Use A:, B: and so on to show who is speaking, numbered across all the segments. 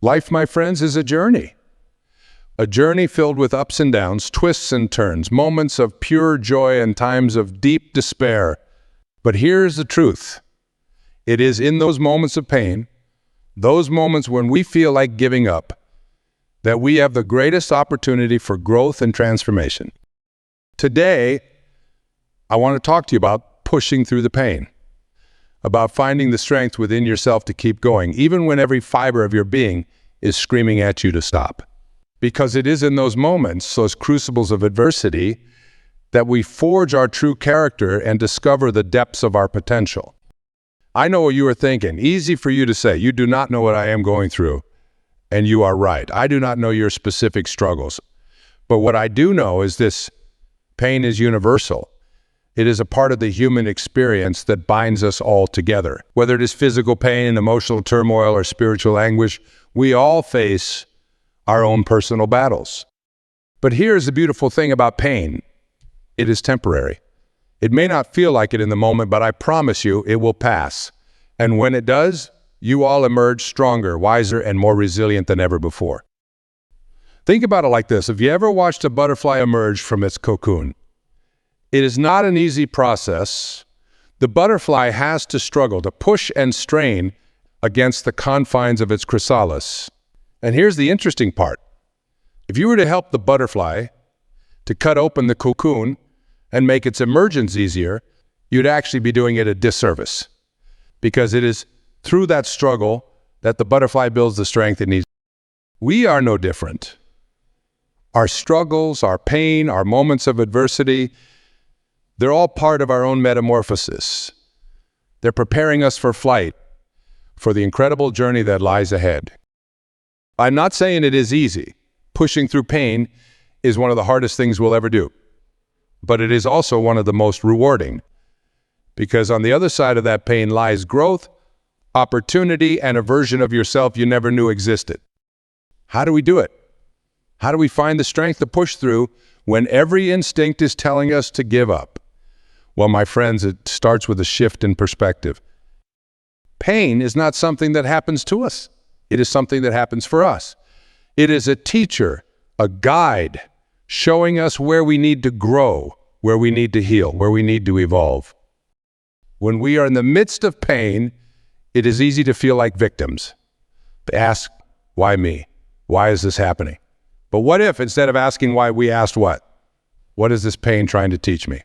A: Life, my friends, is a journey. A journey filled with ups and downs, twists and turns, moments of pure joy and times of deep despair. But here's the truth. It is in those moments of pain, those moments when we feel like giving up, that we have the greatest opportunity for growth and transformation. Today, I want to talk to you about pushing through the pain, about finding the strength within yourself to keep going, even when every fiber of your being is screaming at you to stop. Because it is in those moments, those crucibles of adversity, that we forge our true character and discover the depths of our potential. I know what you are thinking. Easy for you to say, you do not know what I am going through. And you are right. I do not know your specific struggles. But what I do know is this: pain is universal. It is a part of the human experience that binds us all together. Whether it is physical pain, emotional turmoil, or spiritual anguish, we all face our own personal battles. But here's the beautiful thing about pain. It is temporary. It may not feel like it in the moment, but I promise you it will pass. And when it does, you all emerge stronger, wiser, and more resilient than ever before. Think about it like this. Have you ever watched a butterfly emerge from its cocoon? It is not an easy process. The butterfly has to struggle, to push and strain against the confines of its chrysalis. And here's the interesting part. If you were to help the butterfly to cut open the cocoon and make its emergence easier, you'd actually be doing it a disservice. Because it is through that struggle that the butterfly builds the strength it needs. We are no different. Our struggles, our pain, our moments of adversity, they're all part of our own metamorphosis. They're preparing us for flight, for the incredible journey that lies ahead. I'm not saying it is easy. Pushing through pain is one of the hardest things we'll ever do. But it is also one of the most rewarding. Because on the other side of that pain lies growth, opportunity, and a version of yourself you never knew existed. How do we do it? How do we find the strength to push through when every instinct is telling us to give up? Well, my friends, it starts with a shift in perspective. Pain is not something that happens to us. It is something that happens for us. It is a teacher, a guide, showing us where we need to grow, where we need to heal, where we need to evolve. When we are in the midst of pain, it is easy to feel like victims. Ask, why me? Why is this happening? But what if, instead of asking why, we asked what? What is this pain trying to teach me?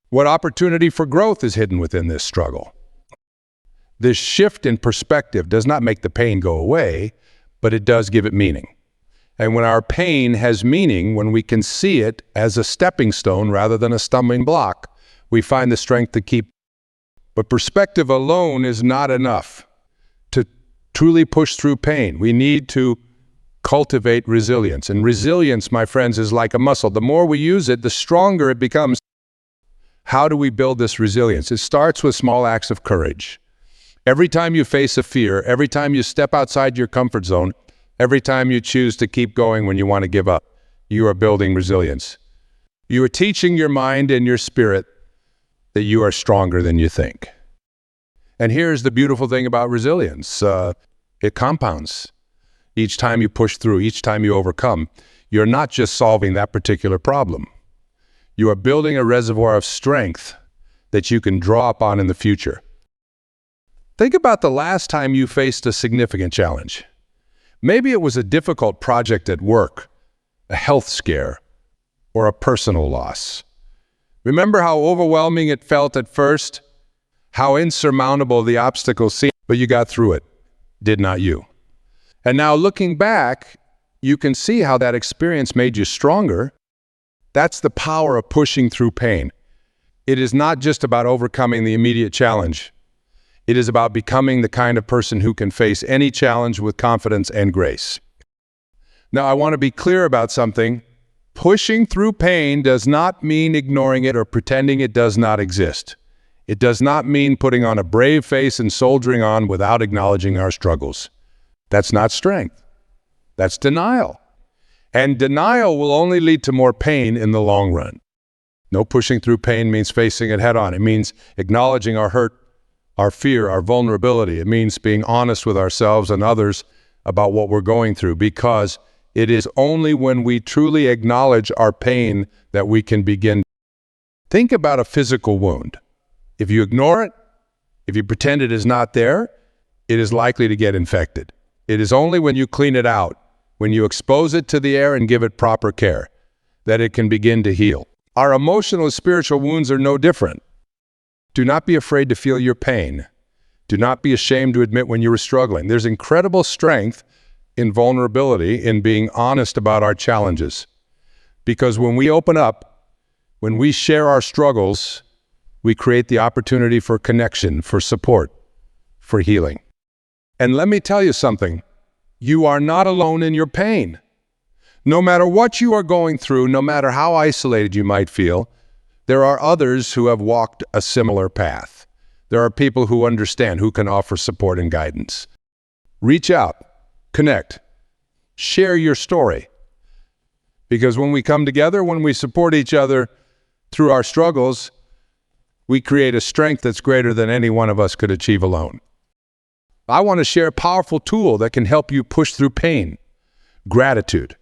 A: What opportunity for growth is hidden within this struggle? This shift in perspective does not make the pain go away, but it does give it meaning. And when our pain has meaning, when we can see it as a stepping stone rather than a stumbling block, we find the strength to keep. But perspective alone is not enough to truly push through pain. We need to cultivate resilience. And resilience, my friends, is like a muscle. The more we use it, the stronger it becomes. How do we build this resilience? It starts with small acts of courage. Every time you face a fear, every time you step outside your comfort zone, every time you choose to keep going when you want to give up, you are building resilience. You are teaching your mind and your spirit that you are stronger than you think. And here's the beautiful thing about resilience. It compounds. Each time you push through, each time you overcome, you're not just solving that particular problem. You are building a reservoir of strength that you can draw upon in the future. Think about the last time you faced a significant challenge. Maybe it was a difficult project at work, a health scare, or a personal loss. Remember how overwhelming it felt at first? How insurmountable the obstacles seemed, but you got through it, did not you? And now looking back, you can see how that experience made you stronger. That's the power of pushing through pain. It is not just about overcoming the immediate challenge. It is about becoming the kind of person who can face any challenge with confidence and grace. Now, I want to be clear about something. Pushing through pain does not mean ignoring it or pretending it does not exist. It does not mean putting on a brave face and soldiering on without acknowledging our struggles. That's not strength. That's denial. And denial will only lead to more pain in the long run. No pushing through pain means facing it head on. It means acknowledging our hurt, our fear, our vulnerability. It means being honest with ourselves and others about what we're going through, because it is only when we truly acknowledge our pain that we can begin. Think about a physical wound. If you ignore it, if you pretend it is not there, it is likely to get infected. It is only when you clean it out, when you expose it to the air and give it proper care, that it can begin to heal. Our emotional and spiritual wounds are no different. Do not be afraid to feel your pain. Do not be ashamed to admit when you were struggling. There's incredible strength in vulnerability, in being honest about our challenges. Because when we open up, when we share our struggles, we create the opportunity for connection, for support, for healing. And let me tell you something, you are not alone in your pain. No matter what you are going through, no matter how isolated you might feel, there are others who have walked a similar path. There are people who understand, who can offer support and guidance. Reach out, connect, share your story. Because when we come together, when we support each other through our struggles, we create a strength that's greater than any one of us could achieve alone. I want to share a powerful tool that can help you push through pain: gratitude.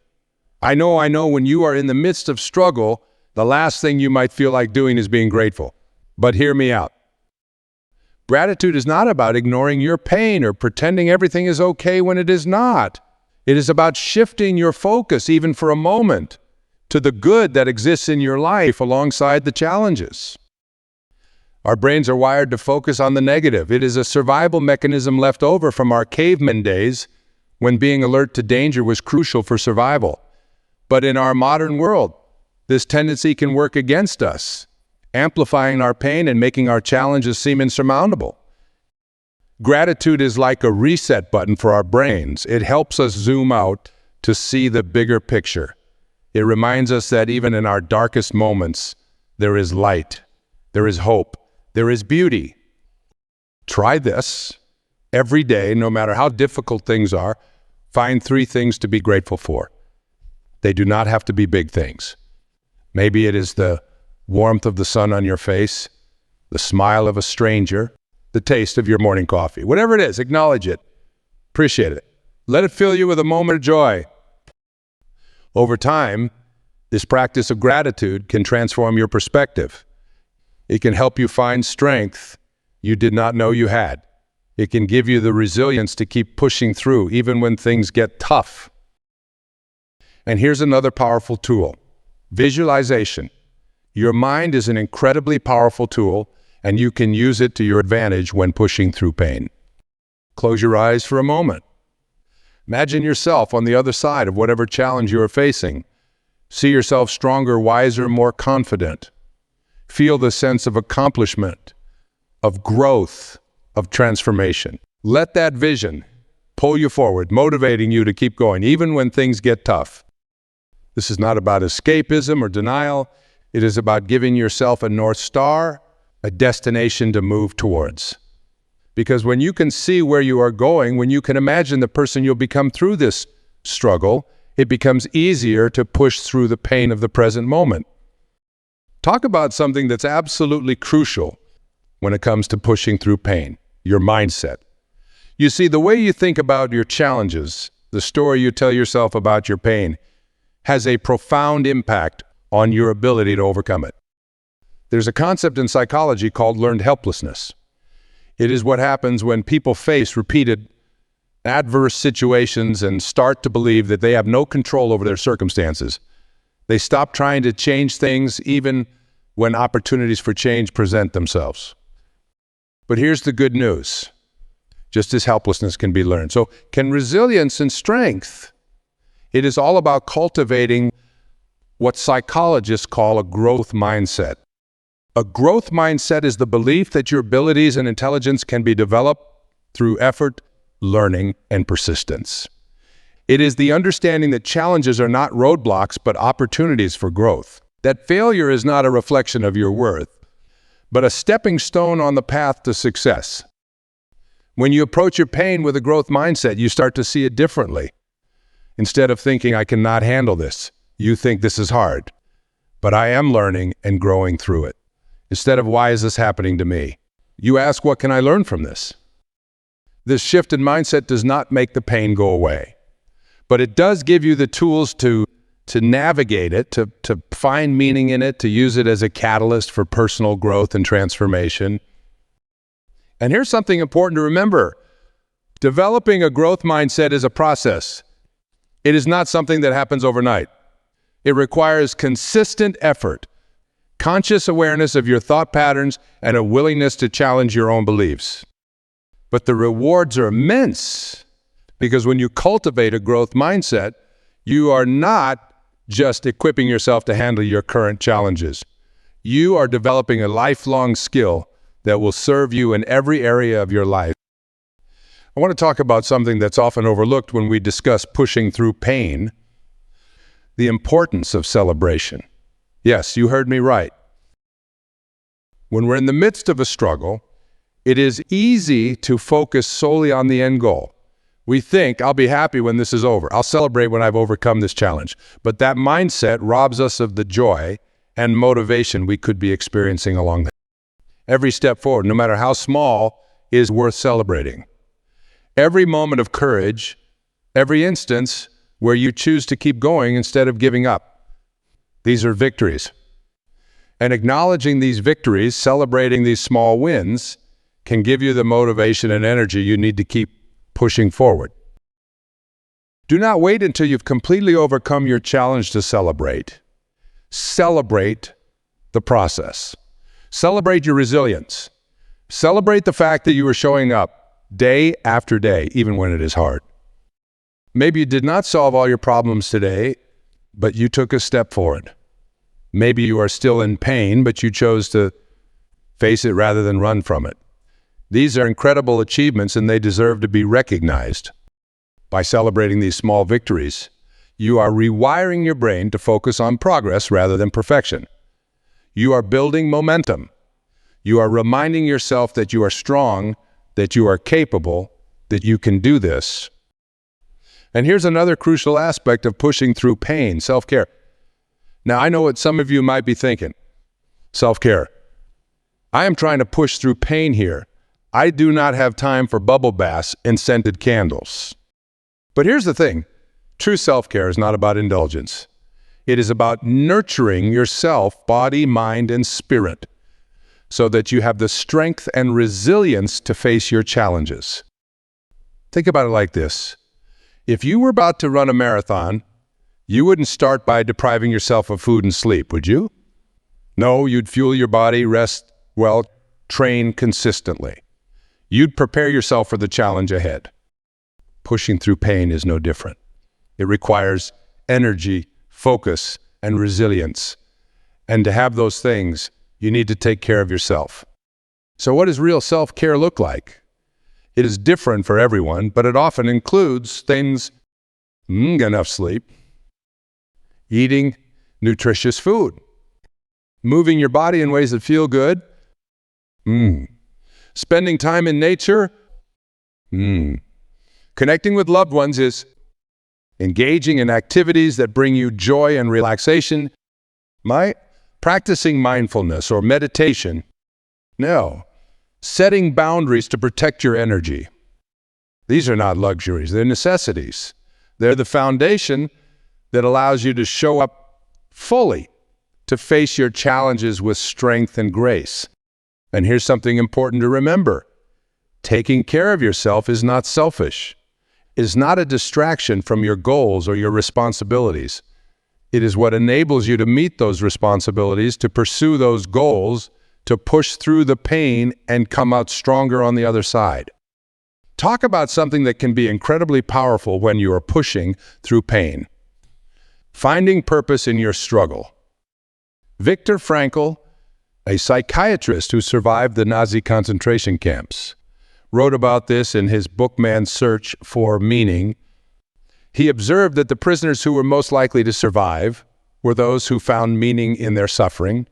A: I know when you are in the midst of struggle, the last thing you might feel like doing is being grateful. But hear me out. Gratitude is not about ignoring your pain or pretending everything is okay when it is not. It is about shifting your focus, even for a moment, to the good that exists in your life alongside the challenges. Our brains are wired to focus on the negative. It is a survival mechanism left over from our caveman days, when being alert to danger was crucial for survival. But in our modern world, this tendency can work against us, amplifying our pain and making our challenges seem insurmountable. Gratitude is like a reset button for our brains. It helps us zoom out to see the bigger picture. It reminds us that even in our darkest moments, there is light, there is hope, there is beauty. Try this every day, no matter how difficult things are. Find 3 things to be grateful for. They do not have to be big things. Maybe it is the warmth of the sun on your face, the smile of a stranger, the taste of your morning coffee. Whatever it is, acknowledge it. Appreciate it. Let it fill you with a moment of joy. Over time, this practice of gratitude can transform your perspective. It can help you find strength you did not know you had. It can give you the resilience to keep pushing through even when things get tough. And here's another powerful tool: visualization. Your mind is an incredibly powerful tool, and you can use it to your advantage when pushing through pain. Close your eyes for a moment. Imagine yourself on the other side of whatever challenge you are facing. See yourself stronger, wiser, more confident. Feel the sense of accomplishment, of growth, of transformation. Let that vision pull you forward, motivating you to keep going, even when things get tough. This is not about escapism or denial. It is about giving yourself a North Star, a destination to move towards. Because when you can see where you are going, when you can imagine the person you'll become through this struggle, it becomes easier to push through the pain of the present moment. Talk about something that's absolutely crucial when it comes to pushing through pain: your mindset. You see, the way you think about your challenges, the story you tell yourself about your pain, has a profound impact on your ability to overcome it. There's a concept in psychology called learned helplessness. It is what happens when people face repeated adverse situations and start to believe that they have no control over their circumstances. They stop trying to change things even when opportunities for change present themselves. But here's the good news. Just as helplessness can be learned, so can resilience and strength. It is all about cultivating what psychologists call a growth mindset. A growth mindset is the belief that your abilities and intelligence can be developed through effort, learning, and persistence. It is the understanding that challenges are not roadblocks, but opportunities for growth. That failure is not a reflection of your worth, but a stepping stone on the path to success. When you approach your pain with a growth mindset, you start to see it differently. Instead of thinking, I cannot handle this, you think, this is hard, but I am learning and growing through it. Instead of, why is this happening to me? You ask, what can I learn from this? This shift in mindset does not make the pain go away, but it does give you the tools to navigate it, to find meaning in it, to use it as a catalyst for personal growth and transformation. And here's something important to remember. Developing a growth mindset is a process. It is not something that happens overnight. It requires consistent effort, conscious awareness of your thought patterns, and a willingness to challenge your own beliefs. But the rewards are immense, because when you cultivate a growth mindset, you are not just equipping yourself to handle your current challenges. You are developing a lifelong skill that will serve you in every area of your life. I want to talk about something that's often overlooked when we discuss pushing through pain: the importance of celebration. Yes, you heard me right. When we're in the midst of a struggle, it is easy to focus solely on the end goal. We think, I'll be happy when this is over. I'll celebrate when I've overcome this challenge. But that mindset robs us of the joy and motivation we could be experiencing along the way. Every step forward, no matter how small, is worth celebrating. Every moment of courage, every instance where you choose to keep going instead of giving up. These are victories. And acknowledging these victories, celebrating these small wins, can give you the motivation and energy you need to keep pushing forward. Do not wait until you've completely overcome your challenge to celebrate. Celebrate the process. Celebrate your resilience. Celebrate the fact that you are showing up day after day, even when it is hard. Maybe you did not solve all your problems today, but you took a step forward. Maybe you are still in pain, but you chose to face it rather than run from it. These are incredible achievements, and they deserve to be recognized. By celebrating these small victories, you are rewiring your brain to focus on progress rather than perfection. You are building momentum. You are reminding yourself that you are strong, that you are capable, that you can do this. And here's another crucial aspect of pushing through pain: self-care. Now, I know what some of you might be thinking. Self-care. I am trying to push through pain here. I do not have time for bubble baths and scented candles. But here's the thing. True self-care is not about indulgence. It is about nurturing yourself, body, mind, and spirit, so that you have the strength and resilience to face your challenges. Think about it like this. If you were about to run a marathon, you wouldn't start by depriving yourself of food and sleep, would you? No, you'd fuel your body, rest well, train consistently. You'd prepare yourself for the challenge ahead. Pushing through pain is no different. It requires energy, focus, and resilience. And to have those things, you need to take care of yourself. So what does real self-care look like? It is different for everyone, but it often includes things: enough sleep, eating nutritious food, moving your body in ways that feel good, spending time in nature, connecting with loved ones is engaging in activities that bring you joy and relaxation, practicing mindfulness or meditation. No, setting boundaries to protect your energy. These are not luxuries, they're necessities. They're the foundation that allows you to show up fully, to face your challenges with strength and grace. And here's something important to remember. Taking care of yourself is not selfish. It is not a distraction from your goals or your responsibilities. It is what enables you to meet those responsibilities, to pursue those goals, to push through the pain and come out stronger on the other side. Talk about something that can be incredibly powerful when you are pushing through pain. Finding purpose in your struggle. Viktor Frankl, a psychiatrist who survived the Nazi concentration camps, wrote about this in his book Man's Search for Meaning. He observed that the prisoners who were most likely to survive were those who found meaning in their suffering,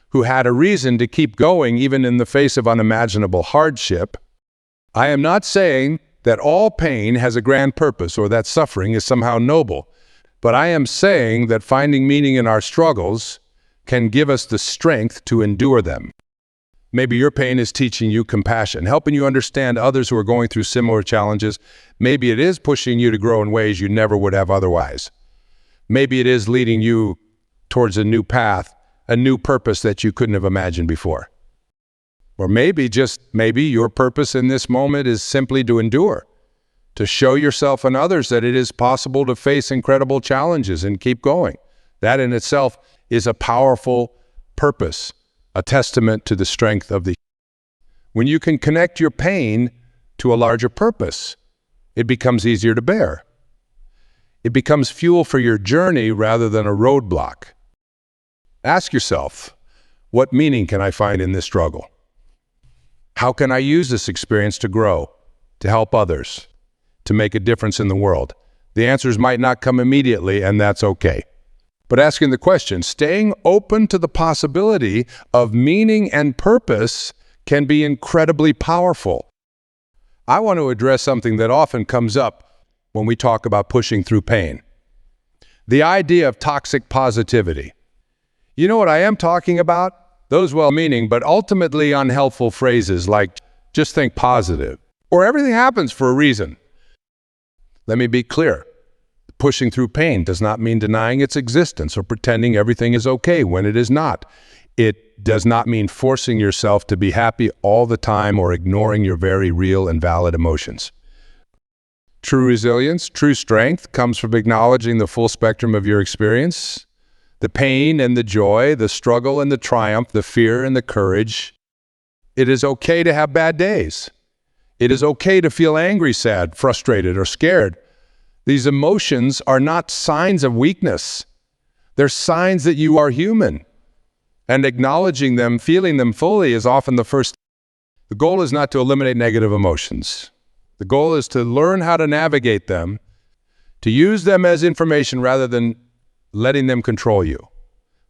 A: who had a reason to keep going even in the face of unimaginable hardship. I am not saying that all pain has a grand purpose or that suffering is somehow noble, but I am saying that finding meaning in our struggles can give us the strength to endure them. Maybe your pain is teaching you compassion, helping you understand others who are going through similar challenges. Maybe it is pushing you to grow in ways you never would have otherwise. Maybe it is leading you towards a new path, a new purpose that you couldn't have imagined before. Or maybe, just maybe, your purpose in this moment is simply to endure, to show yourself and others that it is possible to face incredible challenges and keep going. That in itself is a powerful purpose, a testament to the strength of the. When you can connect your pain to a larger purpose, it becomes easier to bear. It becomes fuel for your journey rather than a roadblock. Ask yourself, what meaning can I find in this struggle? How can I use this experience to grow, to help others, to make a difference in the world? The answers might not come immediately, and that's okay. But asking the question, staying open to the possibility of meaning and purpose can be incredibly powerful. I want to address something that often comes up when we talk about pushing through pain. The idea of toxic positivity. You know what I am talking about? Those well-meaning but ultimately unhelpful phrases like, just think positive, or everything happens for a reason. Let me be clear. Pushing through pain does not mean denying its existence or pretending everything is okay when it is not. It does not mean forcing yourself to be happy all the time or ignoring your very real and valid emotions. True resilience, true strength comes from acknowledging the full spectrum of your experience. The pain and the joy, the struggle and the triumph, the fear and the courage. It is okay to have bad days. It is okay to feel angry, sad, frustrated, or scared. These emotions are not signs of weakness. They're signs that you are human. And acknowledging them, feeling them fully is often the first. The goal is not to eliminate negative emotions. The goal is to learn how to navigate them, to use them as information rather than letting them control you,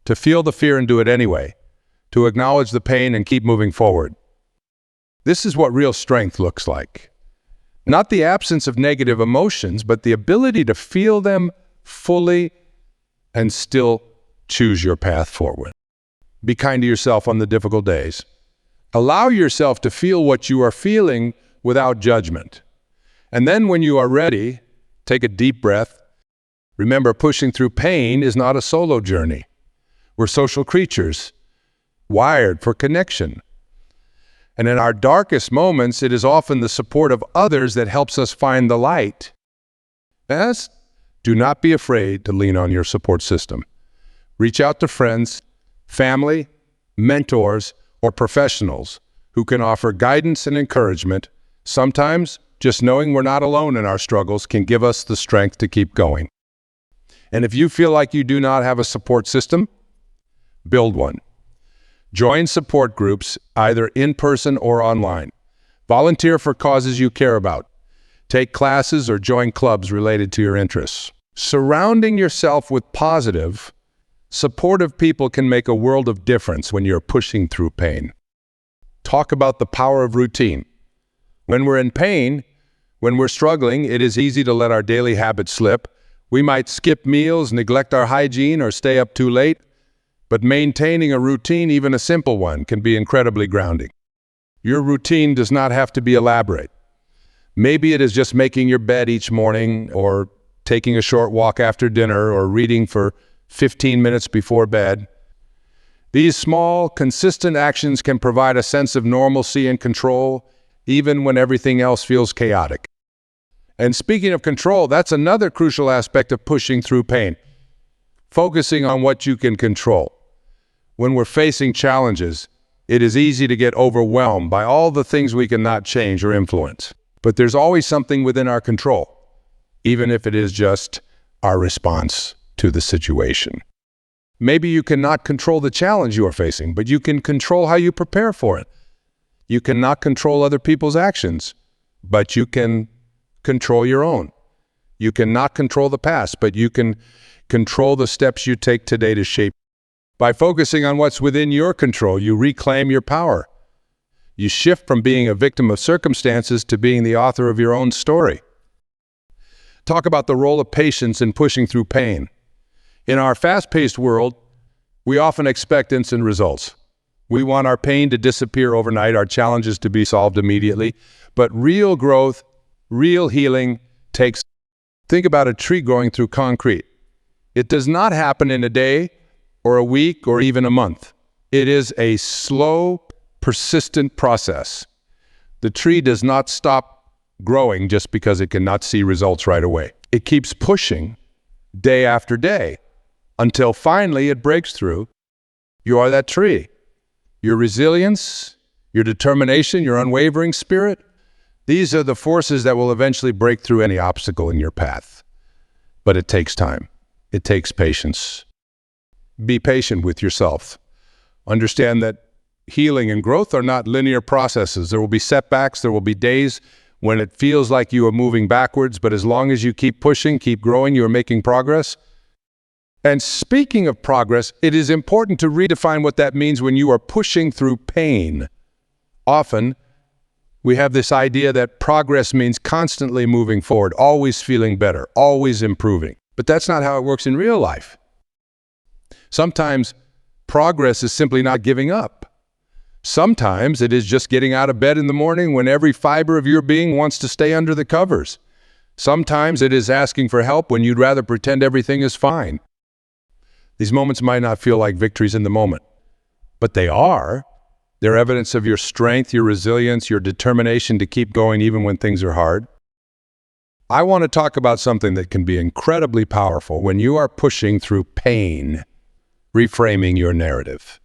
A: to feel the fear and do it anyway, to acknowledge the pain and keep moving forward. This is what real strength looks like. Not the absence of negative emotions, but the ability to feel them fully and still choose your path forward. Be kind to yourself on the difficult days. Allow yourself to feel what you are feeling without judgment. And then when you are ready, take a deep breath. Remember, pushing through pain is not a solo journey. We're social creatures, wired for connection. And in our darkest moments, it is often the support of others that helps us find the light. Yes, do not be afraid to lean on your support system. Reach out to friends, family, mentors, or professionals who can offer guidance and encouragement. Sometimes, just knowing we're not alone in our struggles can give us the strength to keep going. And if you feel like you do not have a support system, build one. Join support groups, either in person or online. Volunteer for causes you care about. Take classes or join clubs related to your interests. Surrounding yourself with positive, supportive people can make a world of difference when you're pushing through pain. Talk about the power of routine. When we're in pain, when we're struggling, it is easy to let our daily habits slip. We might skip meals, neglect our hygiene, or stay up too late. But maintaining a routine, even a simple one, can be incredibly grounding. Your routine does not have to be elaborate. Maybe it is just making your bed each morning, or taking a short walk after dinner, or reading for 15 minutes before bed. These small, consistent actions can provide a sense of normalcy and control, even when everything else feels chaotic. And speaking of control, that's another crucial aspect of pushing through pain. Focusing on what you can control. When we're facing challenges, it is easy to get overwhelmed by all the things we cannot change or influence. But there's always something within our control, even if it is just our response to the situation. Maybe you cannot control the challenge you are facing, but you can control how you prepare for it. You cannot control other people's actions, but you can control your own. You cannot control the past, but you can control the steps you take today to shape. By focusing on what's within your control, you reclaim your power. You shift from being a victim of circumstances to being the author of your own story. Talk about the role of patience in pushing through pain. In our fast-paced world, we often expect instant results. We want our pain to disappear overnight, our challenges to be solved immediately. But real growth, real healing takes. Think about a tree growing through concrete. It does not happen in a day or a week or even a month. It is a slow, persistent process. The tree does not stop growing just because it cannot see results right away. It keeps pushing day after day until finally it breaks through. You are that tree. Your resilience, your determination, your unwavering spirit, these are the forces that will eventually break through any obstacle in your path. But it takes time. It takes patience. Be patient with yourself. Understand that healing and growth are not linear processes. There will be setbacks. There will be days when it feels like you are moving backwards, but as long as you keep pushing, keep growing, you are making progress. And speaking of progress, it is important to redefine what that means when you are pushing through pain. Often, we have this idea that progress means constantly moving forward, always feeling better, always improving. But that's not how it works in real life. Sometimes progress is simply not giving up. Sometimes it is just getting out of bed in the morning when every fiber of your being wants to stay under the covers. Sometimes it is asking for help when you'd rather pretend everything is fine. These moments might not feel like victories in the moment, but they are. They're evidence of your strength, your resilience, your determination to keep going even when things are hard. I want to talk about something that can be incredibly powerful when you are pushing through pain, reframing your narrative.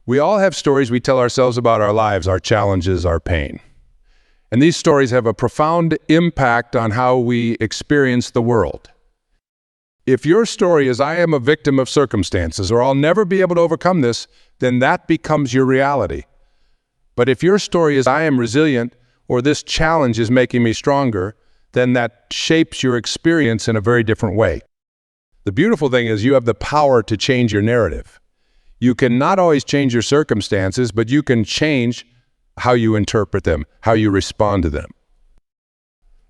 A: We all have stories we tell ourselves about our lives, our challenges, our pain. And these stories have a profound impact on how we experience the world. If your story is, "I am a victim of circumstances," or "I'll never be able to overcome this," then that becomes your reality. But if your story is, "I am resilient," or "This challenge is making me stronger," then that shapes your experience in a very different way. The beautiful thing is you have the power to change your narrative. You can not always change your circumstances, but you can change how you interpret them, how you respond to them.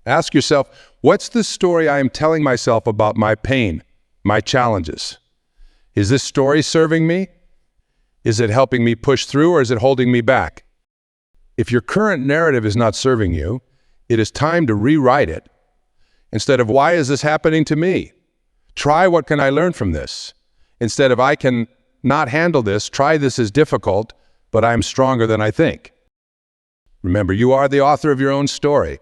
A: Ask yourself, what's the story I am telling myself about my pain, my challenges? Is this story serving me? Is it helping me push through, or is it holding me back? If your current narrative is not serving you, it is time to rewrite it. Instead of, "Why is this happening to me?" Try, "What can I learn from this?" Instead of, "I can not handle this," try, "This is difficult, but I'm stronger than I think." Remember, you are the author of your own story.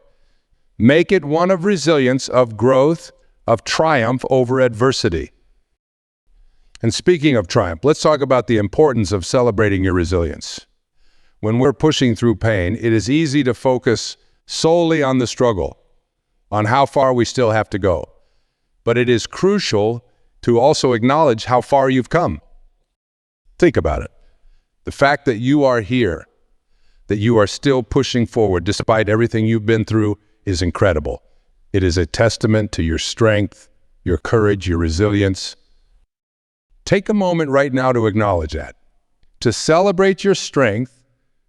A: Make it one of resilience, of growth, of triumph over adversity. And speaking of triumph, let's talk about the importance of celebrating your resilience. When we're pushing through pain, it is easy to focus solely on the struggle, on how far we still have to go. But it is crucial to also acknowledge how far you've come. Think about it. The fact that you are here, that you are still pushing forward despite everything you've been through, is incredible. It is a testament to your strength, your courage, your resilience. Take a moment right now to acknowledge that, to celebrate your strength,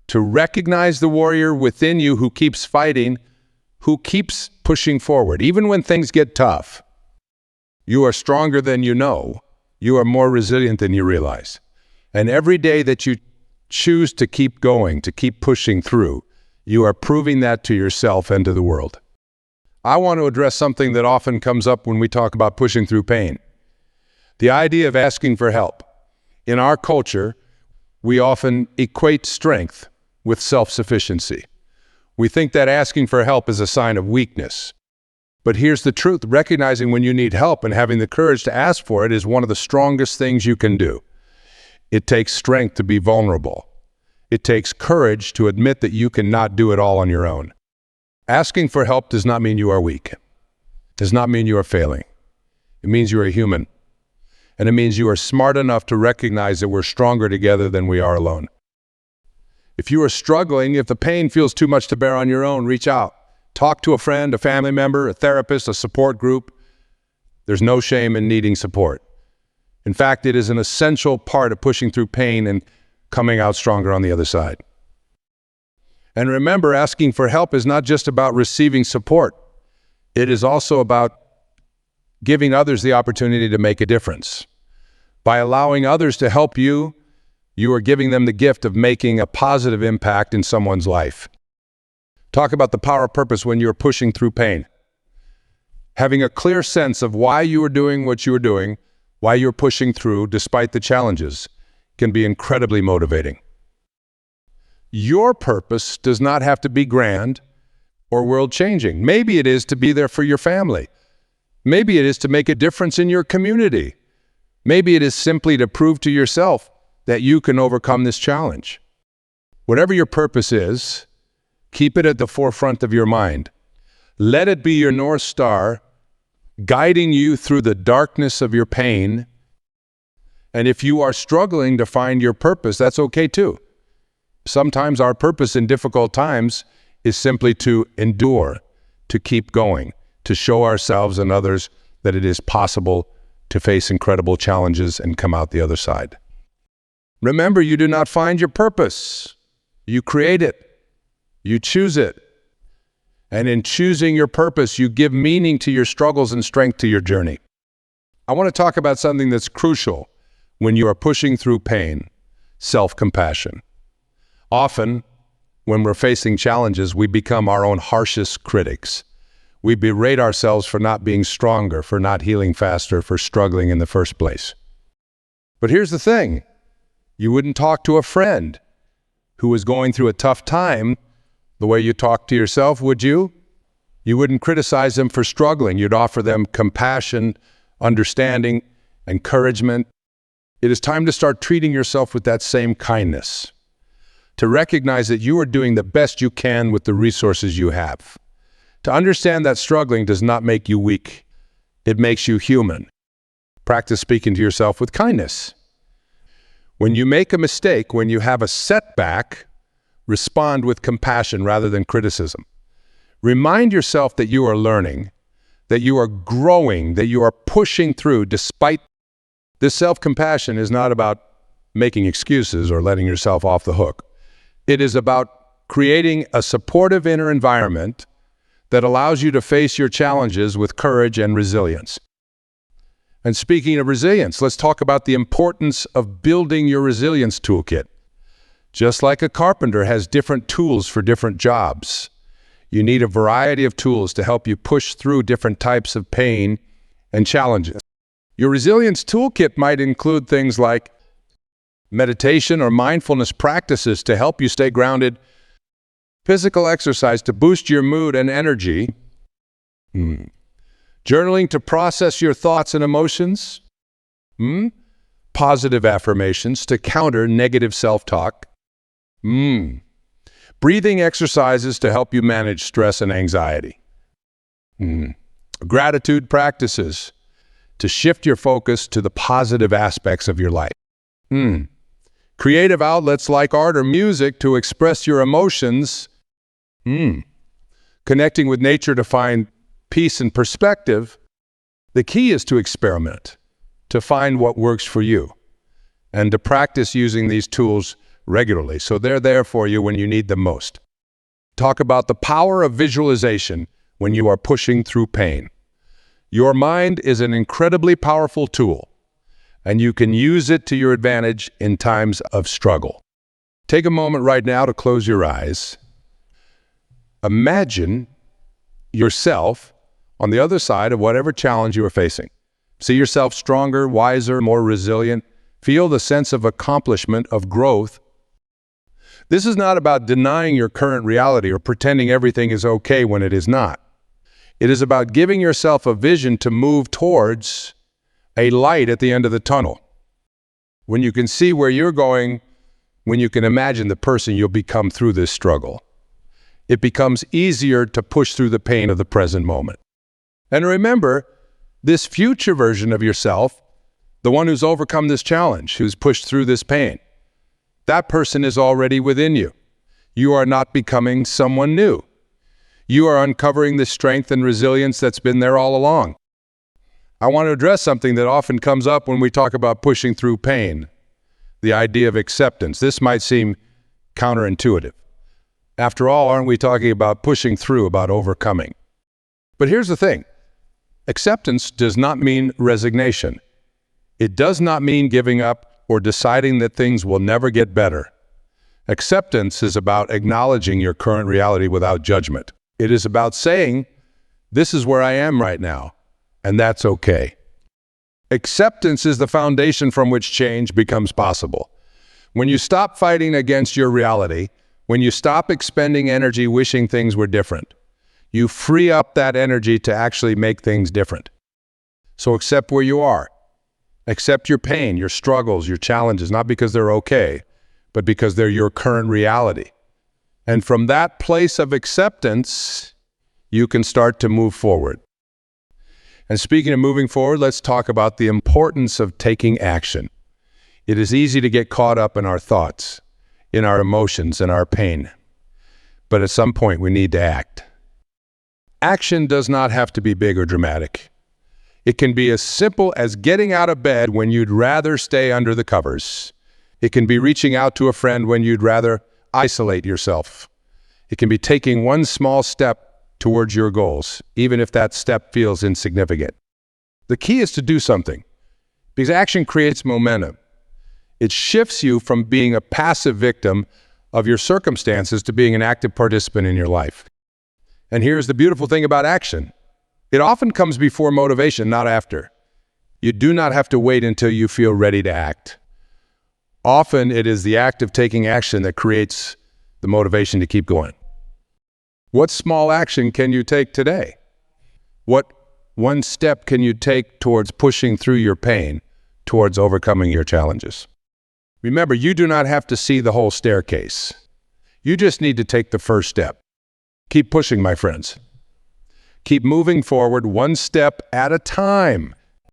A: to recognize the warrior within you who keeps fighting, who keeps pushing forward, even when things get tough. You are stronger than you know. You are more resilient than you realize. And every day that you choose to keep going, to keep pushing through, you are proving that to yourself and to the world. I want to address something that often comes up when we talk about pushing through pain. The idea of asking for help. In our culture, we often equate strength with self-sufficiency. We think that asking for help is a sign of weakness. But here's the truth. Recognizing when you need help and having the courage to ask for it is one of the strongest things you can do. It takes strength to be vulnerable. It takes courage to admit that you cannot do it all on your own. Asking for help does not mean you are weak. It does not mean you are failing. It means you are human. And it means you are smart enough to recognize that we're stronger together than we are alone. If you are struggling, if the pain feels too much to bear on your own, reach out. Talk to a friend, a family member, a therapist, a support group. There's no shame in needing support. In fact, it is an essential part of pushing through pain and coming out stronger on the other side. And remember, asking for help is not just about receiving support. It is also about giving others the opportunity to make a difference. By allowing others to help you, You are giving them the gift of making a positive impact in someone's life. Talk about the power of purpose when you're pushing through pain. Having a clear sense of why you are doing what you are doing, why you're pushing through despite the challenges, can be incredibly motivating. Your purpose does not have to be grand or world-changing. Maybe it is to be there for your family. Maybe it is to make a difference in your community. Maybe it is simply to prove to yourself that you can overcome this challenge. Whatever your purpose is, keep it at the forefront of your mind. Let it be your North Star, guiding you through the darkness of your pain. And if you are struggling to find your purpose, that's okay too. Sometimes our purpose in difficult times is simply to endure, to keep going, to show ourselves and others that it is possible to face incredible challenges and come out the other side. Remember, you do not find your purpose. You create it. You choose it. And in choosing your purpose, you give meaning to your struggles and strength to your journey. I want to talk about something that's crucial when you are pushing through pain: self-compassion. Often, when we're facing challenges, we become our own harshest critics. We berate ourselves for not being stronger, for not healing faster, for struggling in the first place. But here's the thing. You wouldn't talk to a friend who is going through a tough time the way you talk to yourself, would you? You wouldn't criticize them for struggling. You'd offer them compassion, understanding, encouragement. It is time to start treating yourself with that same kindness, to recognize that you are doing the best you can with the resources you have, to understand that struggling does not make you weak. It makes you human. Practice speaking to yourself with kindness. When you make a mistake, when you have a setback, respond with compassion rather than criticism. Remind yourself that you are learning, that you are growing, that you are pushing through despite. This self-compassion is not about making excuses or letting yourself off the hook. It is about creating a supportive inner environment that allows you to face your challenges with courage and resilience. And speaking of resilience, let's talk about the importance of building your resilience toolkit. Just like a carpenter has different tools for different jobs, you need a variety of tools to help you push through different types of pain and challenges. Your resilience toolkit might include things like meditation or mindfulness practices to help you stay grounded, physical exercise to boost your mood and energy, journaling to process your thoughts and emotions, positive affirmations to counter negative self-talk, breathing exercises to help you manage stress and anxiety, gratitude practices to shift your focus to the positive aspects of your life, creative outlets like art or music to express your emotions, connecting with nature to find peace and perspective. The key is to experiment, to find what works for you, and to practice using these tools regularly so they're there for you when you need them most. Talk about the power of visualization when you are pushing through pain. Your mind is an incredibly powerful tool, and you can use it to your advantage in times of struggle. Take a moment right now to close your eyes. Imagine yourself on the other side of whatever challenge you are facing. See yourself stronger, wiser, more resilient. Feel the sense of accomplishment, of growth. This is not about denying your current reality or pretending everything is okay when it is not. It is about giving yourself a vision to move towards a light at the end of the tunnel. When you can see where you're going, when you can imagine the person you'll become through this struggle, it becomes easier to push through the pain of the present moment. And remember, this future version of yourself, the one who's overcome this challenge, who's pushed through this pain, that person is already within you. You are not becoming someone new. You are uncovering the strength and resilience that's been there all along. I want to address something that often comes up when we talk about pushing through pain, the idea of acceptance. This might seem counterintuitive. After all, aren't we talking about pushing through, about overcoming? But here's the thing. Acceptance does not mean resignation. It does not mean giving up or deciding that things will never get better. Acceptance is about acknowledging your current reality without judgment. It is about saying, this is where I am right now, and that's okay. Acceptance is the foundation from which change becomes possible. When you stop fighting against your reality, when you stop expending energy wishing things were different, you free up that energy to actually make things different. So accept where you are. Accept your pain, your struggles, your challenges, not because they're okay, but because they're your current reality. And from that place of acceptance, you can start to move forward. And speaking of moving forward, let's talk about the importance of taking action. It is easy to get caught up in our thoughts, in our emotions, and our pain. But at some point, we need to act. Action does not have to be big or dramatic. It can be as simple as getting out of bed when you'd rather stay under the covers. It can be reaching out to a friend when you'd rather isolate yourself. It can be taking one small step towards your goals, even if that step feels insignificant. The key is to do something, because action creates momentum. It shifts you from being a passive victim of your circumstances to being an active participant in your life. And here's the beautiful thing about action. It often comes before motivation, not after. You do not have to wait until you feel ready to act. Often it is the act of taking action that creates the motivation to keep going. What small action can you take today? What one step can you take towards pushing through your pain, towards overcoming your challenges? Remember, you do not have to see the whole staircase. You just need to take the first step. Keep pushing, my friends. Keep moving forward one step at a time.